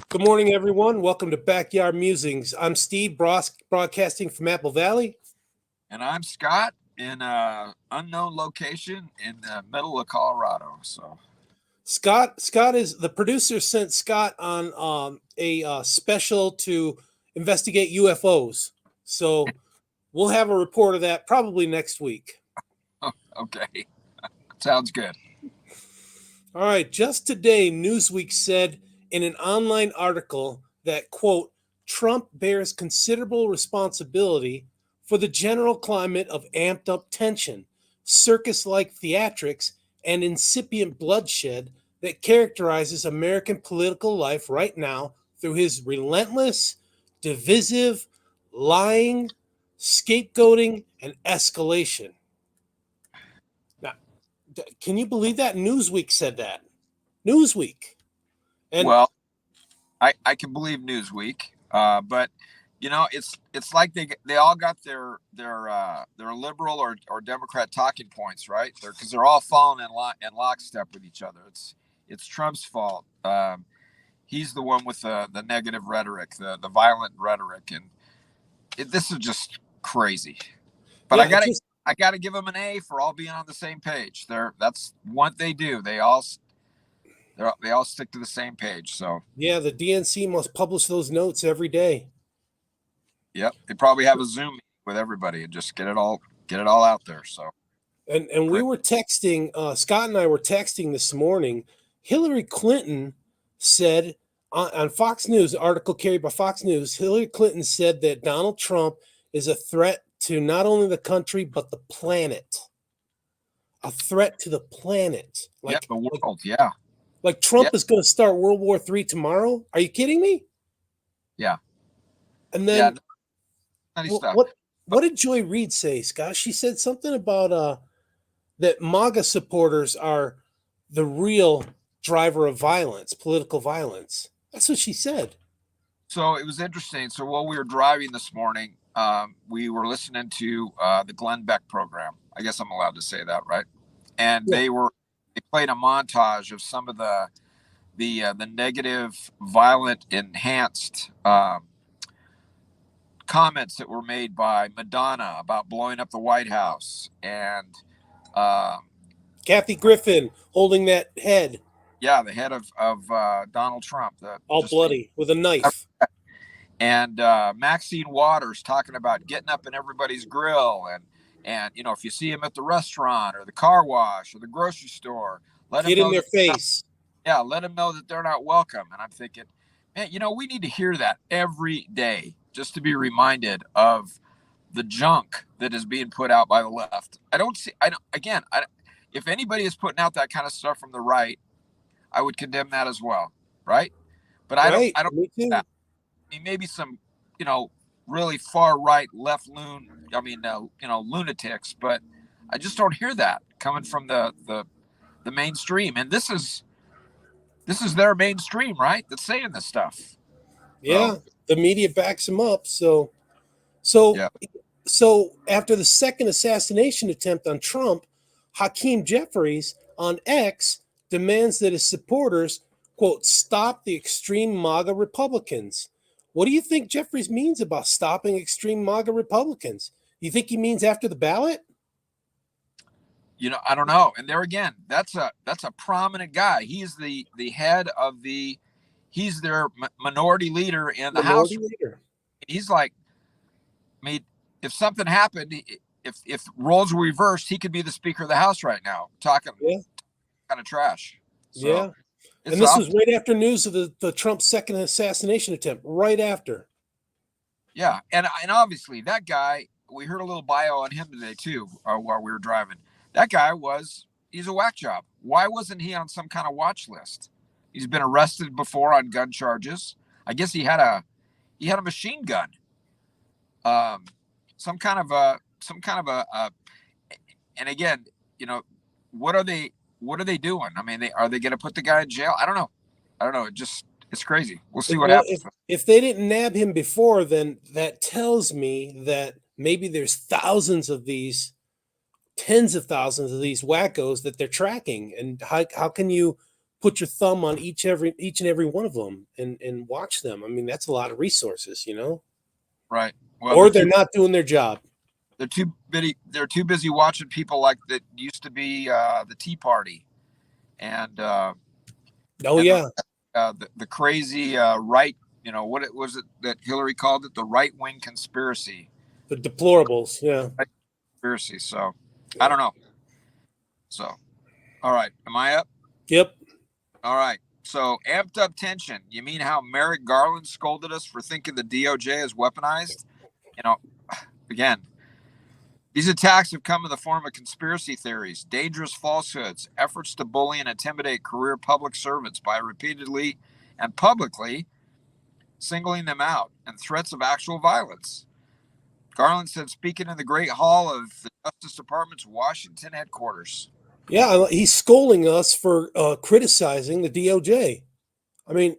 Good morning, everyone. Welcome to Backyard Musings. I'm Steve, broadcasting from Apple Valley. And I'm Scott in a unknown location in the middle of Colorado. So Scott is the producer. Sent Scott on a special to investigate UFOs. So we'll have a report of that probably next week. okay, sounds good. All right. Just today, Newsweek said in an online article that, quote, Trump bears considerable responsibility for the general climate of amped up tension, circus like theatrics, and incipient bloodshed that characterizes American political life right now through his relentless, divisive, lying, scapegoating, and escalation. Now, can you believe that? Newsweek said that. Newsweek. And Well, I can believe Newsweek, but it's like they all got their liberal or Democrat talking points, right? They're all falling in lockstep with each other. It's Trump's fault. He's the one with the negative rhetoric, the violent rhetoric, and this is just crazy. But yeah, I gotta give them an A for all being on the same page. That's what they do. They all stick to the same page. So yeah, the DNC must publish those notes every day. yep, they probably have a Zoom meeting with everybody and just get it all out there. So And we were texting, Scott and I were texting this morning. Hillary Clinton said on Fox News, article carried by Fox News, Hillary Clinton said that Donald Trump is a threat to not only the country, but the planet. A threat to the planet. yeah, the world, yeah, Like Trump yeah, is going to start World War III tomorrow. Are you kidding me? yeah, And yeah. then Funny what stuff. what, But what did Joy Reid say, Scott? She said something about that MAGA supporters are the real driver of violence, political violence. That's what she said. so it was interesting. So while we were driving this morning, we were listening to the Glenn Beck program. I guess I'm allowed to say that, right? And Yeah. they played a montage of some of the negative, violent, enhanced comments that were made by Madonna about blowing up the White House, and um, Kathy Griffin holding that head yeah, the head of Donald Trump, all bloody with a knife. and Maxine Waters talking about getting up in everybody's grill, and if you see him at the restaurant or the car wash or the grocery store, let him Get in know their that face. let him know that they're not welcome. And I'm thinking, man, we need to hear that every day just to be reminded of the junk that is being put out by the left. If anybody is putting out that kind of stuff from the right, I would condemn that as well, right? But Right. I don't Me do too. that. I mean, maybe some, really far right, left lunatics, but I just don't hear that coming from the mainstream. And this is their mainstream, right? That's saying this stuff. So Yeah. The media backs him up. So yeah, so after the second assassination attempt on Trump, Hakeem Jeffries on X demands that his supporters, quote, stop the extreme MAGA Republicans. What do you think Jeffries means about stopping extreme MAGA Republicans? You think he means after the ballot? I don't know. And there again, that's a prominent guy. He's the head of he's their minority leader in the House. Minority leader. He's like, I mean, if something happened, if roles were reversed, he could be the Speaker of the House right now, talking Yeah. kind of trash. So Yeah. it's And this off. was right after news of the Trump second assassination attempt, right after. Yeah, and obviously that guy. We heard a little bio on him today too, while we were driving. That guy he's a whack job. Why wasn't he on some kind of watch list? He's been arrested before on gun charges. I guess he had a machine gun. Um, some kind of a and again, you know, what are they doing? I mean, are they going to put the guy in jail? I don't know. It's crazy. We'll see what Well, happens. if they didn't nab him before, then that tells me that maybe there's thousands of these, tens of thousands of these wackos that they're tracking. And how can you put your thumb on each and every one of them and watch them. I mean, that's a lot of resources, Right. Well, or they're not doing their job. They're too busy watching people like that used to be the Tea Party and Oh and yeah, the crazy right. What it was it that Hillary called it, the right wing conspiracy. the deplorables. Yeah, Right conspiracy. So I yeah. don't know. So all right, am I up? Yep. All right. So amped up tension. You mean how Merrick Garland scolded us for thinking the DOJ is weaponized? You know, again, these attacks have come in the form of conspiracy theories, dangerous falsehoods, efforts to bully and intimidate career public servants by repeatedly and publicly singling them out, and threats of actual violence. Garland said, speaking in the Great Hall of the Justice Department's Washington headquarters. Yeah, he's scolding us for criticizing the DOJ. I mean,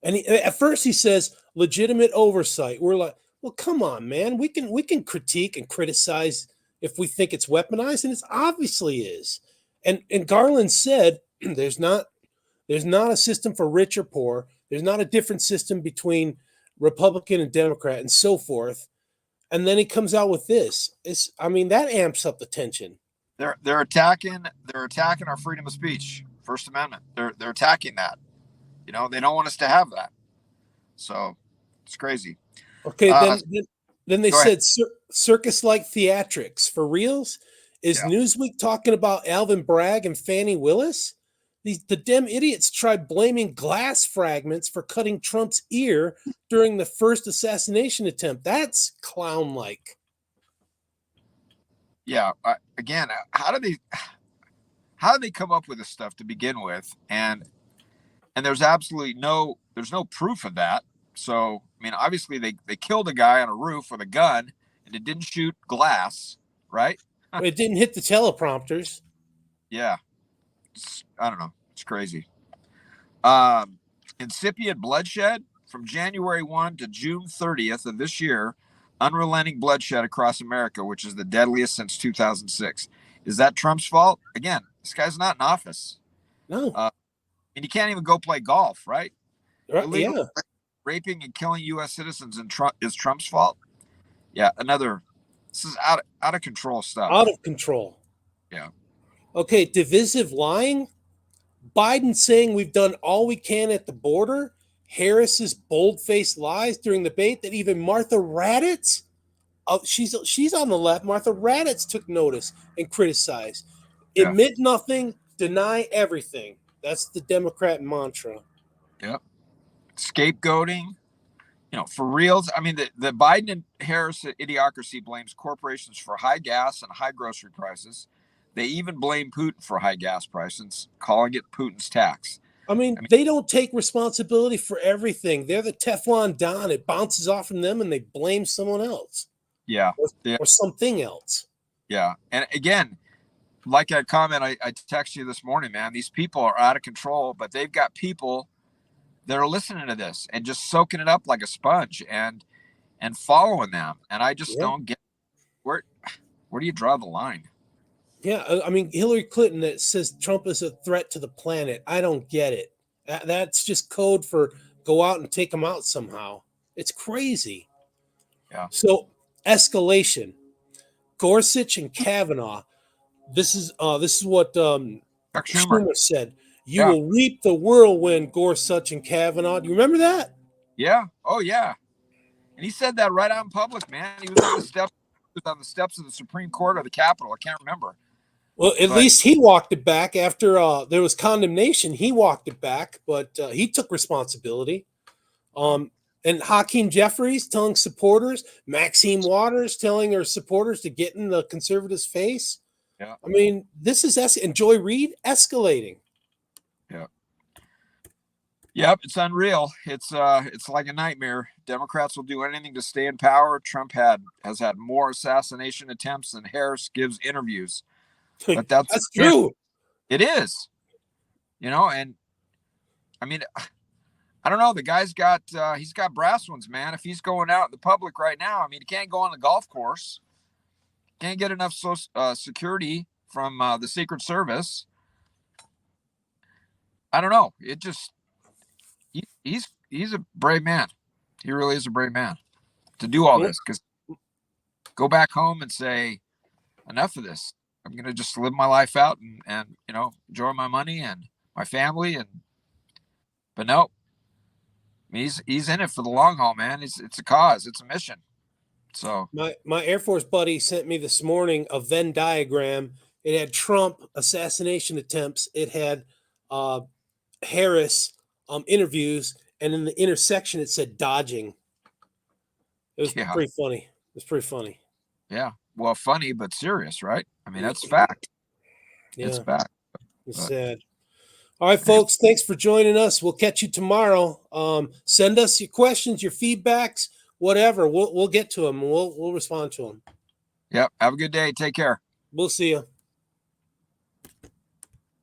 at first he says legitimate oversight. We're like, well, come on, man. We can critique and criticize if we think it's weaponized, and it obviously is. And Garland said there's not a system for rich or poor. There's not a different system between Republican and Democrat and so forth. And then he comes out with this. I mean, that amps up the tension. They're attacking our freedom of speech, First Amendment. They're attacking that. They don't want us to have that. So it's crazy. Okay, Uh, then they Go ahead. said circus-like theatrics for reals. Is Yeah. Newsweek talking about Alvin Bragg and Fannie Willis? The damn idiots tried blaming glass fragments for cutting Trump's ear during the first assassination attempt. That's clown-like. Yeah. Again, how do they come up with this stuff to begin with? And there's absolutely there's no proof of that. So I mean, obviously they killed a guy on a roof with a gun and it didn't shoot glass, right? It didn't hit the teleprompters. Yeah. I don't know. It's crazy. Incipient bloodshed from January 1 to June 30th of this year, unrelenting bloodshed across America, which is the deadliest since 2006. Is that Trump's fault? Again, this guy's not in office. No, And you can't even go play golf, right? right? Illegal Yeah, raping and killing U.S. citizens is Trump's fault. Yeah, this is out of control out stuff. of control. Yeah, Okay, divisive lying. Biden saying we've done all we can at the border. Harris's bold-faced lies during the debate that even Martha Raddatz, she's on the left. Martha Raddatz took notice and criticized. yeah, Admit nothing, deny everything. That's the Democrat mantra. yeah. Scapegoating, for reals. I mean, the Biden and Harris idiocracy blames corporations for high gas and high grocery prices. They even blame Putin for high gas prices, calling it Putin's tax. I I mean, mean, they don't take responsibility for everything. They're the Teflon Don. It bounces off from them and they blame someone else yeah, or, yeah, or something else. yeah. And again, like I comment, I text you this morning, man. These people are out of control, but they've got people that are listening to this and just soaking it up like a sponge and following them. And I just Yeah. don't get where do you draw the line? Yeah, I mean Hillary Clinton that says Trump is a threat to the planet. I don't get it. That's just code for go out and take them out somehow. It's crazy. Yeah, So escalation. Gorsuch and Kavanaugh. This is what Chuck Schumer. Schumer said. You Yeah, will reap the whirlwind, Gorsuch and Kavanaugh. Do you remember that? yeah, oh yeah. And he said that right out in public, man. He was on the steps. He was on the steps of the Supreme Court or the Capitol. I can't remember, Well, at but least he walked it back after there was condemnation. He walked it back, but he took responsibility. uh, Um, and Hakeem Jeffries telling supporters, Maxine Waters telling her supporters to get in the conservatives' face. yeah, I mean, this is and Joy Reid escalating. yeah. Yep, it's unreal. It's like a nightmare. Democrats will do anything to stay in power. Trump has had more assassination attempts than Harris gives interviews. But that's That's true. it is. And I mean, I don't know. The guy's got he's got brass ones, man. If he's going out in the public right now, I mean, he can't go on the golf course. Can't get enough security from the Secret Service. I don't know. It just he's a brave man. He really is a brave man to do all Well, this. Because go back home and say enough of this. I'm gonna just live my life out and enjoy my money and my family. But no, he's in it for the long haul, man. It's a cause. It's a mission. So my Air Force buddy sent me this morning a Venn diagram. It had Trump assassination attempts. It had uh, Harris interviews, and in the intersection it said dodging. It was yeah, pretty funny. It was pretty funny. yeah. Well, funny but serious, right? I mean, Yeah, that's fact. It's yeah, fact. it's But sad. All right, folks. Thanks for joining us. We'll catch you tomorrow. Send us your questions, your feedbacks, whatever. We'll get to them. We'll respond to them. yep. Have a good day. Take care. We'll see you.